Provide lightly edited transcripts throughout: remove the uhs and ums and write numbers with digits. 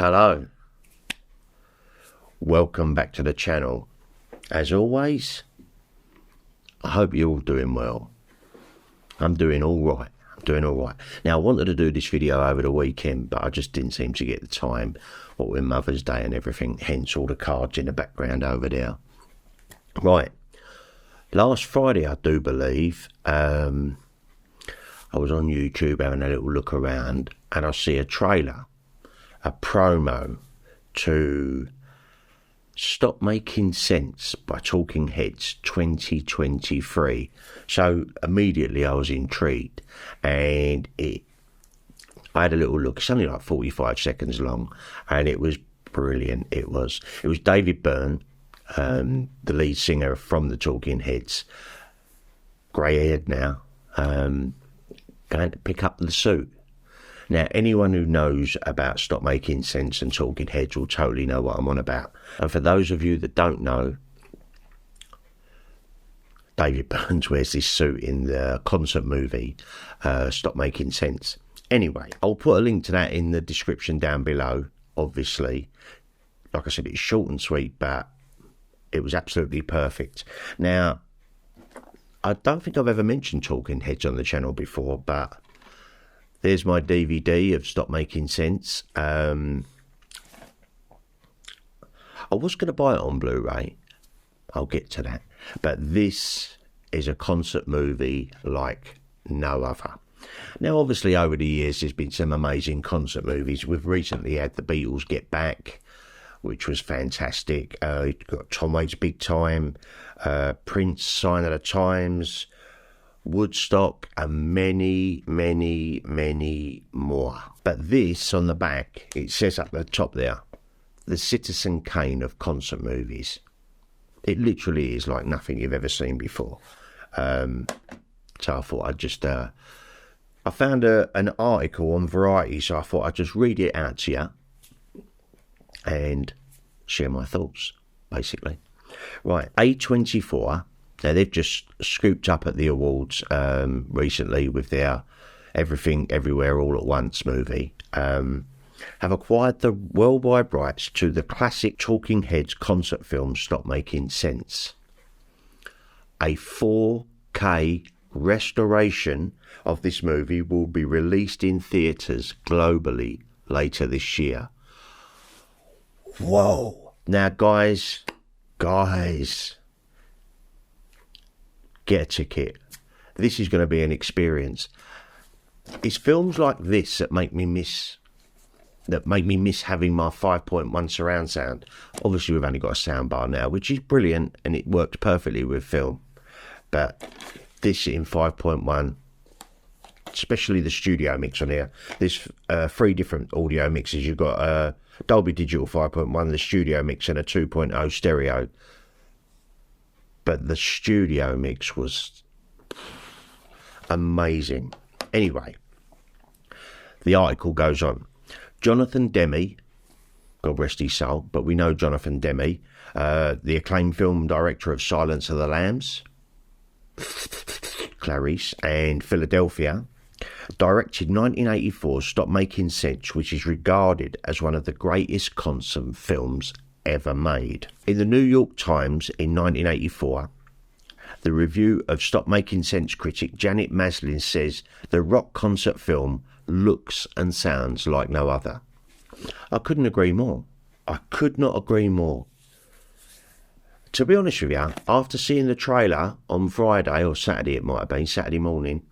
Hello, welcome back to the channel. As always, I hope you're all doing well. I'm doing all right. Now, I wanted to do this video over the weekend, but I just didn't seem to get the time, what with Mother's Day and everything, hence all the cards in the background over there. Right, last Friday, I do believe, I was on YouTube having a little look around, and I see a trailer, a promo to Stop Making Sense by Talking Heads 2023. So immediately I was intrigued, and I had a little look. It's only like 45 seconds long, and it was brilliant. It was David Byrne, the lead singer from the Talking Heads, grey-haired now, going to pick up the suit. Now, anyone who knows about Stop Making Sense and Talking Heads will totally know what I'm on about. And for those of you that don't know, David Byrne wears this suit in the concert movie, Stop Making Sense. Anyway, I'll put a link to that in the description down below, obviously. Like I said, it's short and sweet, but it was absolutely perfect. Now, I don't think I've ever mentioned Talking Heads on the channel before, but there's my DVD of Stop Making Sense. I was going to buy it on Blu-ray. I'll get to that. But this is a concert movie like no other. Now, obviously, over the years, there's been some amazing concert movies. We've recently had The Beatles Get Back, which was fantastic. You've got Tom Waits Big Time, Prince, Sign of the Times, Woodstock, and many, many, many more. But this, on the back, it says up the top there, the Citizen Kane of concert movies. It literally is like nothing you've ever seen before. So I thought I'd just... I found an article on Variety, so I thought I'd just read it out to you and share my thoughts, basically. Right, A24... Now, they've just scooped up at the awards recently with their Everything, Everywhere, All at Once movie, have acquired the worldwide rights to the classic Talking Heads concert film Stop Making Sense. A 4K restoration of this movie will be released in theatres globally later this year. Whoa! Now, guys... get a ticket. This is going to be an experience. It's films like this that make me miss having my 5.1 surround sound. Obviously, we've only got a sound bar now, which is brilliant, and it worked perfectly with film. But this in 5.1, especially the studio mix on here. There's 3 different audio mixes. You've got Dolby Digital 5.1, the studio mix, and a 2.0 stereo. But the studio mix was amazing. Anyway, the article goes on. Jonathan Demme, God rest his soul, but we know Jonathan Demme, the acclaimed film director of Silence of the Lambs, Clarice, and Philadelphia, directed 1984's Stop Making Sense, which is regarded as one of the greatest concert films ever made. In the New York Times in 1984, the review of Stop Making Sense critic Janet Maslin says the rock concert film looks and sounds like no other. I couldn't agree more. I could not agree more. To be honest with you, after seeing the trailer on Friday or Saturday, it might have been Saturday morning,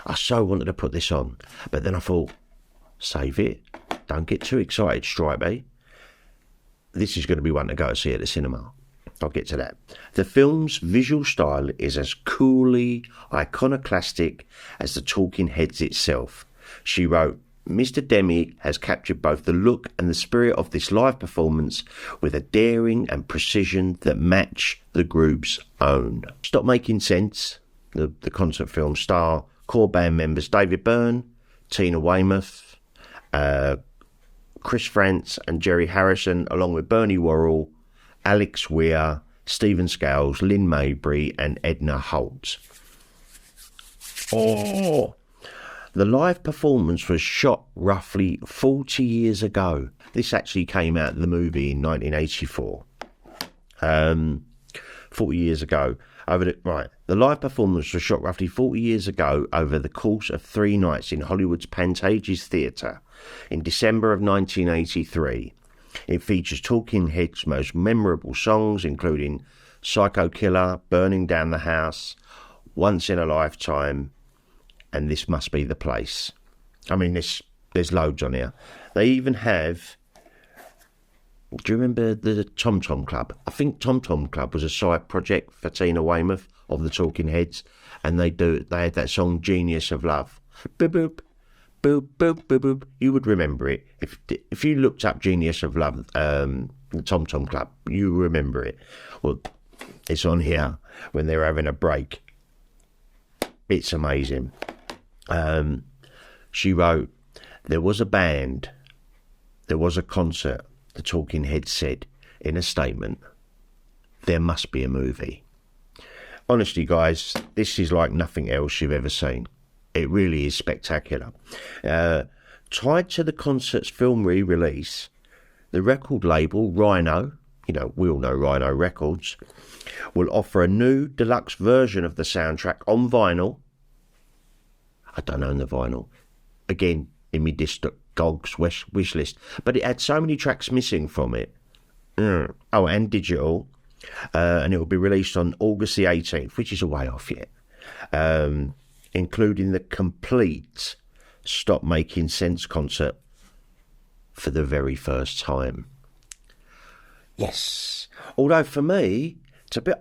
I so wanted to put this on, but then I thought, save it, don't get too excited, Stripey. This is going to be one to go see at the cinema. I'll get to that. The film's visual style is as coolly iconoclastic as the Talking Heads itself. She wrote, Mr. Demme has captured both the look and the spirit of this live performance with a daring and precision that match the group's own. Stop Making Sense, the concert film, star core band members David Byrne, Tina Weymouth, Chris Frantz and Jerry Harrison, along with Bernie Worrell, Alex Weir, Stephen Scales, Lynn Mabry and Edna Holt. Oh, The live performance was shot roughly 40 years ago. This actually came out of the movie in 1984. 40 years ago. The live performance was shot roughly 40 years ago over the course of 3 nights in Hollywood's Pantages Theatre in December of 1983. It features Talking Heads' most memorable songs, including Psycho Killer, Burning Down the House, Once in a Lifetime, and This Must Be the Place. I mean, there's loads on here. They even have... Do you remember the Tom Tom Club? I think Tom Tom Club was a side project for Tina Weymouth of the Talking Heads, and they had that song Genius of Love. Boop boop, boop boop boop boop. You would remember it if you looked up Genius of Love, the Tom Tom Club. You remember it. Well, it's on here when they're having a break. It's amazing. She wrote, "There was a band, there was a concert. The Talking Heads said in a statement, there must be a movie." Honestly, guys, this is like nothing else you've ever seen. It really is spectacular. Tied to the concert's film re-release, the record label Rhino, we all know Rhino Records, will offer a new deluxe version of the soundtrack on vinyl. I don't own the vinyl. Again, in my Discogs wish list. But it had so many tracks missing from it. Oh, and digital. And it will be released on August the 18th, which is a way off yet. Including the complete Stop Making Sense concert for the very first time. Yes. Although for me,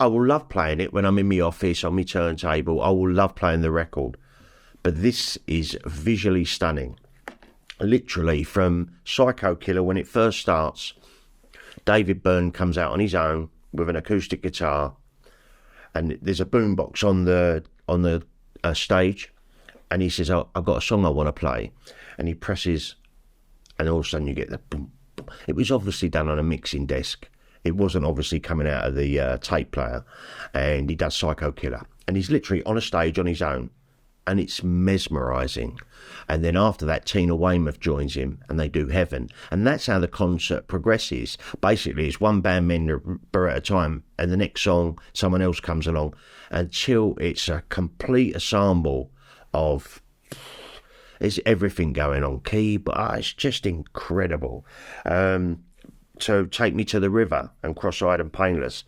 I will love playing it when I'm in my office, on my turntable. I will love playing the record. But this is visually stunning. Literally, from Psycho Killer, when it first starts, David Byrne comes out on his own with an acoustic guitar, and there's a boombox on the stage, and he says, "Oh, I've got a song I want to play," and he presses, and all of a sudden you get the boom, boom. It was obviously done on a mixing desk. It wasn't obviously coming out of the tape player, and he does Psycho Killer, and he's literally on a stage on his own. And it's mesmerising. And then after that, Tina Weymouth joins him and they do Heaven. And that's how the concert progresses. Basically, it's one band member at a time, and the next song, someone else comes along, until it's a complete ensemble of... There's everything going on. Key, but it's just incredible. So Take Me to the River and Cross-Eyed and Painless.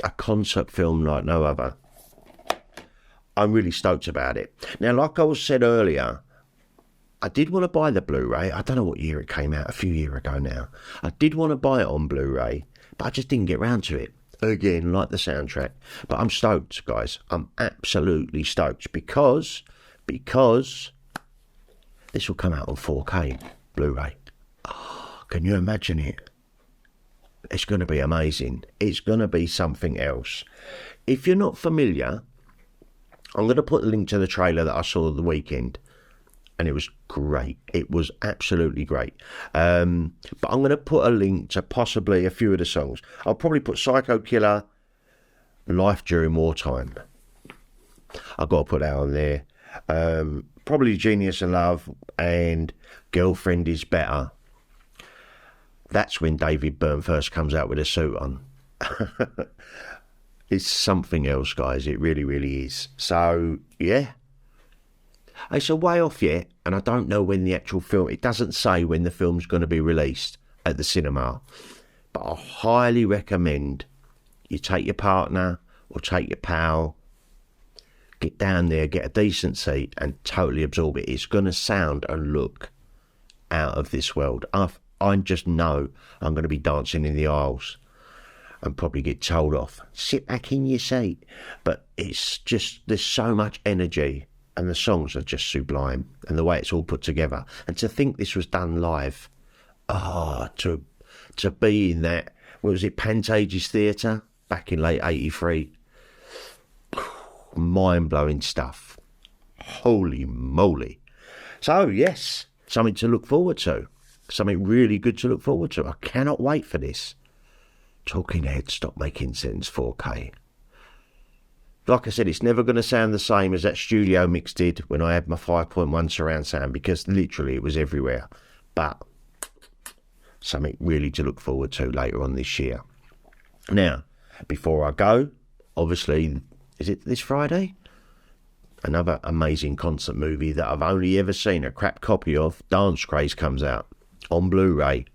A concert film like no other. I'm really stoked about it. Now, like I said earlier, I did want to buy the Blu-ray. I don't know what year it came out, a few years ago now. I did want to buy it on Blu-ray, but I just didn't get round to it. Again, like the soundtrack. But I'm stoked, guys. I'm absolutely stoked because this will come out on 4K Blu-ray. Oh, can you imagine it? It's going to be amazing. It's going to be something else. If you're not familiar... I'm going to put a link to the trailer that I saw the weekend, and it was great. It was absolutely great. But I'm going to put a link to possibly a few of the songs. I'll probably put Psycho Killer, Life During Wartime. I've got to put that on there. Probably Genius of Love and Girlfriend is Better. That's when David Byrne first comes out with a suit on. It's something else, guys. It really, really is. So, yeah. It's a way off yet, and I don't know when the actual film... It doesn't say when the film's going to be released at the cinema. But I highly recommend you take your partner or take your pal, get down there, get a decent seat, and totally absorb it. It's going to sound and look out of this world. I just know I'm going to be dancing in the aisles and probably get told off, sit back in your seat. But it's just, there's so much energy, and the songs are just sublime, and the way it's all put together. And to think this was done live, to be in that, what was it, Pantages Theatre, back in late 83. Mind-blowing stuff. Holy moly. So, yes, something to look forward to. Something really good to look forward to. I cannot wait for this. Talking Heads, Stop Making Sense 4K. like I said, it's never going to sound the same as that studio mix did when I had my 5.1 surround sound, because literally it was everywhere. But something really to look forward to later on this year. Now, before I go, obviously, is it this Friday? Another amazing concert movie that I've only ever seen a crap copy of, Dance Craze, comes out on Blu-ray.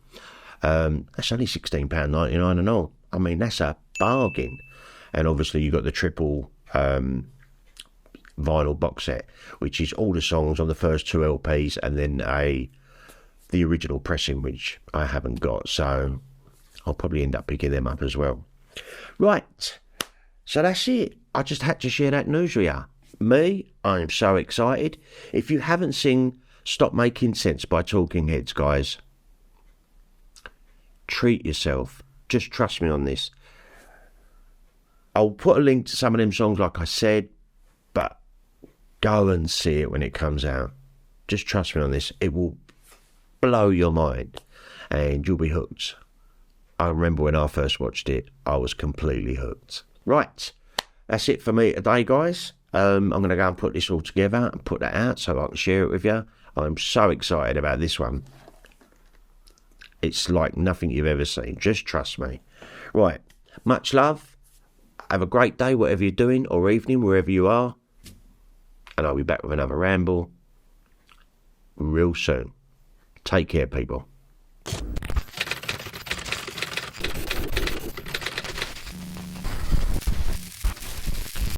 That's only £16.99 and all. I mean, that's a bargain. And obviously you got the triple vinyl box set, which is all the songs on the first 2 LPs, and then the original pressing, which I haven't got, so I'll probably end up picking them up as well. Right, so that's it. I just had to share that news with you. Me, I am so excited. If you haven't seen Stop Making Sense by Talking Heads, guys, treat yourself. Just trust me on this. I'll put a link to some of them songs, like I said, but go and see it when it comes out. Just trust me on this. It will blow your mind and you'll be hooked. I remember when I first watched it, I was completely hooked. Right, that's it for me today, guys. I'm going to go and put this all together and put that out so I can share it with you. I'm so excited about this one. It's like nothing you've ever seen. Just trust me. Right, much love. Have a great day, whatever you're doing, or evening, wherever you are. And I'll be back with another ramble real soon. Take care, people.